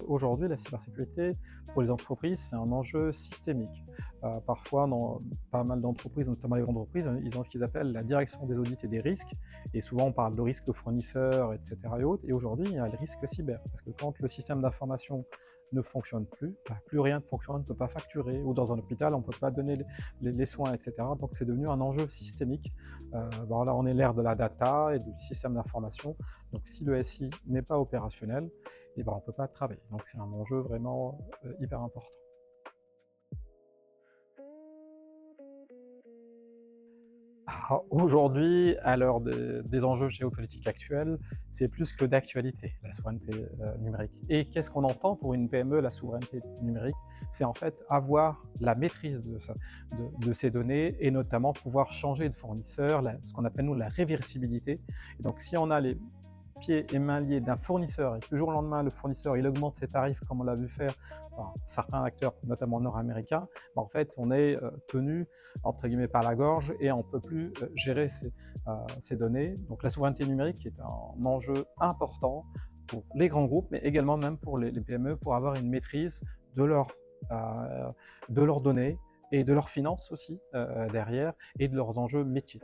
aujourd'hui, la cybersécurité, pour les entreprises, c'est un enjeu systémique. Parfois, dans pas mal d'entreprises, notamment les grandes entreprises, ils ont ce qu'ils appellent la direction des audits et des risques. Et souvent, on parle de risque fournisseur, etc. et autres. Et aujourd'hui, il y a le risque cyber. Parce que quand le système d'information ne fonctionne plus, plus rien ne fonctionne, on ne peut pas facturer. Ou dans un hôpital, on ne peut pas donner les soins, etc. Donc, c'est devenu un enjeu systémique. Là, on est l'ère de la data et du système d'information. Donc, si le SI n'est pas opérationnel, on ne peut pas travailler. Donc, c'est un enjeu vraiment hyper important. Aujourd'hui, à l'heure des enjeux géopolitiques actuels, c'est plus que d'actualité, la souveraineté numérique. Et qu'est-ce qu'on entend pour une PME, la souveraineté numérique? C'est en fait avoir la maîtrise de ces données et notamment pouvoir changer de fournisseur, ce qu'on appelle nous la réversibilité. Et donc si on a les pieds et mains liés d'un fournisseur et que du jour au lendemain le fournisseur il augmente ses tarifs comme on l'a vu faire par certains acteurs, notamment nord-américains, en fait on est tenu entre guillemets par la gorge et on ne peut plus gérer ces données. Donc la souveraineté numérique est un enjeu important pour les grands groupes, mais également même pour les PME, pour avoir une maîtrise de leurs données et de leurs finances aussi derrière et de leurs enjeux métiers.